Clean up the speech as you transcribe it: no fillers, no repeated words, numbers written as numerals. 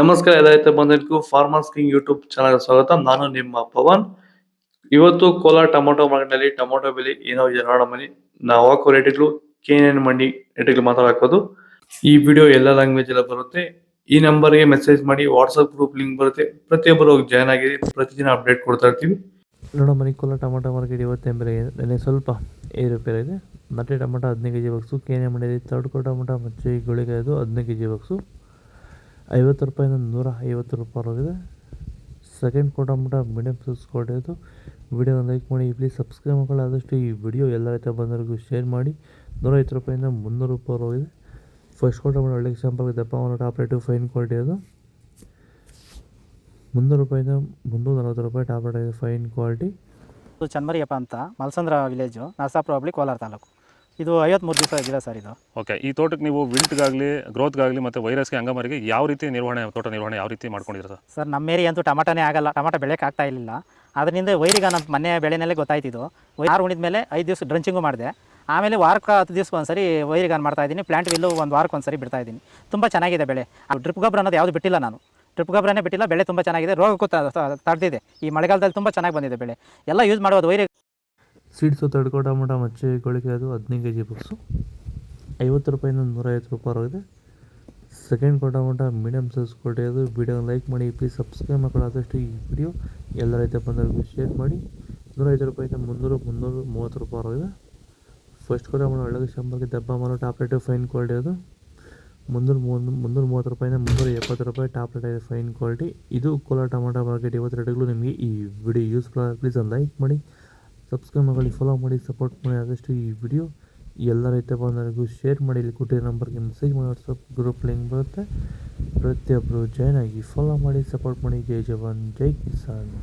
ನಮಸ್ಕಾರ ರೈತ ಬಂಧುಗಳಿಗೂ farmers king YouTube channel ಸ್ವಾಗತ. ನಾನು ನಿಮ್ಮ ಪವನ್. ಇವತ್ತು ಕೋಲಾರ ಟೊಮೊಟೊ ಮಾರ್ಕೆಟ್ನಲ್ಲಿ ಟೊಮೊಟೊ ಬೆಲೆ ಏನೋ ಇದೆ ನೋಡೋಣ ಬನ್ನಿ. ನಾವು ಹಾಕೋ ರೇಟ್ಗಳು KNN ಮಂಡಿ ರೇಟ್ಗಳು ಮಾತಾಡೋದು. ಈ ವಿಡಿಯೋ ಎಲ್ಲ ಲ್ಯಾಂಗ್ವೇಜ್ ಎಲ್ಲ ಬರುತ್ತೆ. ಈ ನಂಬರ್ಗೆ ಮೆಸೇಜ್ ಮಾಡಿ, ವಾಟ್ಸ್ಆಪ್ ಗ್ರೂಪ್ ಲಿಂಕ್ ಬರುತ್ತೆ. ಪ್ರತಿಯೊಬ್ಬರು ಜಾಯ್ನ್ ಆಗಿ ಪ್ರತಿದಿನ ಅಪ್ಡೇಟ್ ಕೊಡ್ತಾ ಇರ್ತೀವಿ. ನೋಡೋ ಮನೆ ಕೋಲಾರ ಟೊಮೊಟೊ ಮಾರ್ಕೆಟ್ ಇವತ್ತೇನು ಬೆಲೆ ಇದೆ? ಸ್ವಲ್ಪ ಏರುಪೇರಾಗಿದೆ. ನಾಟಿ ಟೊಮೊಟೊ 15 kg ಬಾಕ್ಸು, KNN ಮಂಡಿಯಲ್ಲಿ ತರ್ಡ್ಕೋ ಟೊಮೊಟೊ ಮಚ್ಚಿ ಗುಳಿಗೆ 15 kg ಬಾಕ್ಸು 50 ರೂಪಾಯಿಂದ 150 ರೂಪಾಯಿ ಹೋಗಿದೆ. ಸೆಕೆಂಡ್ ಕೋ ಟೊಮೊಟೊ ಮೀಡಿಯಮ್ ಸೈಜ್ ಕೊಟ್ಟಿದ್ದು. ವಿಡಿಯೋನ ಲೈಕ್ ಮಾಡಿ, ಪ್ಲೀಸ್ ಸಬ್ಸ್ಕ್ರೈಬ್ ಮಾಡ್ಕೊಳ್ಳಿ. ಆದಷ್ಟು ಈ ವಿಡಿಯೋ ಎಲ್ಲ ರೈತ ಬಂದವರಿಗೂ ಶೇರ್ ಮಾಡಿ. 150 ರೂಪಾಯಿಂದ 300 ರೂಪಾಯಿ ಹೋಗಿದೆ. ಫಸ್ಟ್ ಕೋ ಟೊಮೊಟೊ ಒಳ್ಳೆ ಎಕ್ಸಾಂಪಲ್ ದಪ್ಪ ಒಂದು ಟಾಪ್ ರೇಟು ಫೈನ್ ಕ್ವಾಲಿಟಿ ಅದು 300 ರೂಪಾಯಿಂದ 340 ರೂಪಾಯಿ ಟಾಪ್ ರೇಟ್ ಇದೆ ಫೈನ್ ಕ್ವಾಲಿಟಿ. ಇದು ಚನ್ಮರಿಯಪ್ಪ ಅಂತ ಮಲ್ಸಂದ್ರ ವಿಲೇಜು, ನರಸಾಪುರ ಹೋಬಳಿ, ಕೋಲಾರ ತಾಲೂಕು. ಇದು 53 ದಿವಸ ಗಿಡ ಸರ್ ಇದು. ಓಕೆ, ಈ ತೋಟಕ್ಕೆ ನೀವು ವಿಲ್ಟ್ಗಾಗಲಿ ಗ್ರೋತ್ಗಾಗಲಿ ಮತ್ತು ವೈರಸ್ಗೆ ಅಂಗಮಾರಿಗೆ ಯಾವ ರೀತಿ ತೋಟ ನಿರ್ವಹಣೆ ಯಾವ ರೀತಿ ಮಾಡ್ಕೊಂಡಿದ್ದೀರಾ ಸರ್? ನಮ್ಮ ಏರಿಯಾ ಅಂತೂ ಟಮಾಟನೇ ಆಗಲ್ಲ, ಟಮಾಟ ಬೆಳೆಯೋಕೆ ಆಗ್ತಾ ಇರಲಿಲ್ಲ. ಅದರಿಂದ ವೈರಿಗ ನಮ್ಮ ಮನೆ ಬೆಳೆನಲ್ಲೇ ಗೊತ್ತಾಯ್ತಿದ್ದು. ಯಾರು ಉಣಿದ ಮೇಲೆ 5 ದಿವಸ ಡ್ರಂಚಿಂಗು ಮಾಡಿದೆ. ಆಮೇಲೆ ವಾರಕ್ಕೆ 10 ದಿವಸಕ್ಕೆ ಒಂದ್ಸರಿ ವೈರಿಗಾನ್ ಮಾಡ್ತಾಯಿದ್ದೀನಿ. ಪ್ಲಾಂಟ್ ವಿಲ್ಲು ಒಂದು ವಾರಕ್ಕೆ ಒಂದ್ಸರಿ ಬಿಡ್ತಾಯಿದ್ದೀನಿ. ತುಂಬ ಚೆನ್ನಾಗಿದೆ ಬೆಳೆ. ಡ್ರಿಪ್ ಗೊಬ್ಬರ ಅನ್ನೋದು ಯಾವುದು ಬಿಟ್ಟಿಲ್ಲ ನಾನು. ಡ್ರಿಪ್ ಗೊಬ್ಬರನೇ ಬಿಟ್ಟಿಲ್ಲ. ಬೆಳೆ ತುಂಬ ಚೆನ್ನಾಗಿದೆ. ರೋಗಕ್ಕೂ ತಡೆದಿದೆ. ಈ ಮಳೆಗಾಲದಲ್ಲಿ ತುಂಬ ಚೆನ್ನಾಗಿ ಬಂದಿದೆ ಬೆಳೆ. ಎಲ್ಲ ಯೂಸ್ ಮಾಡೋದು ವೈರಿ ಸೀಡ್ಸು ತರ್ಡ್ಕೋ ಟೊಮೊಟೊ ಮಚ್ಚಿ ಗುಳಿಗೆ 15 kg ಬಾಕ್ಸು 50 ರೂಪಾಯಿಂದ 150 ರೂಪಾಯಿ ಹೋಗಿದೆ. ಸೆಕೆಂಡ್ ಕೋ ಟೊಮೊಟೊ ಮೀಡಿಯಮ್ ಸೈಜ್ ಕೊಟ್ಟಿರೋದು. ವಿಡಿಯೋನ ಲೈಕ್ ಮಾಡಿ, ಪ್ಲೀಸ್ ಸಬ್ಸ್ಕ್ರೈಬ್ ಮಾಡ್ಕೊಳ್ಳಿ. ಆದಷ್ಟು ಈ ವಿಡಿಯೋ ಎಲ್ಲ ರೈತ ಬಂದವರಿಗೂ ಶೇರ್ ಮಾಡಿ. 150 ರೂಪಾಯಿಂದ 330 ರೂಪಾಯಿ ಹೋಗಿದೆ. ಫಸ್ಟ್ ಕೋ ಟೊಮೊಟೊ ಒಳ್ಳೆಯ ಶಂಬರ್ಗೆ ದಪ್ಪ ಮಾಡೋ ಟಾಪ್ ರೇಟು ಫೈನ್ ಕ್ವಾಲಿಟಿ ಅದು 330 ರೂಪಾಯಿಂದ 370 ರೂಪಾಯಿ ಟಾಪ್ ರೇಟ್ ಇದೆ ಫೈನ್ ಕ್ವಾಲಿಟಿ. ಇದು ಕೋಲಾರ ಟೊಮೊಟೊ ಮಾರ್ಕೆಟ್ ಇವತ್ತು ರೇಟ್ಗಳು. ನಿಮಗೆ ಈ ವಿಡಿಯೋ ಯೂಸ್ಫುಲ್ ಆಗಿ ಪ್ಲೀಸ್ ಒಂದು ಲೈಕ್ ಮಾಡಿ, ಸಬ್ಸ್ಕ್ರೈಬ್ ಮಾಡಿ, ಫಾಲೋ ಮಾಡಿ, ಸಪೋರ್ಟ್ ಮಾಡಿ. ಆದಷ್ಟು ಈ ವಿಡಿಯೋ ಎಲ್ಲ ರೈತ ಬಂದವರಿಗೂ ಶೇರ್ ಮಾಡಿ. ಇಲ್ಲಿ ಕೊಟ್ಟಿರೋ ನಂಬರ್ಗೆ ಮೆಸೇಜ್ ಮಾಡಿ, ವಾಟ್ಸಪ್ ಗ್ರೂಪ್ ಲಿಂಕ್ ಬರುತ್ತೆ. ಪ್ರತಿಯೊಬ್ಬರು ಜಾಯ್ನ್ ಆಗಿ ಫಾಲೋ ಮಾಡಿ, ಸಪೋರ್ಟ್ ಮಾಡಿ. ಜೈ ಜವಾನ್ ಜೈ ಕಿಸಾನ್.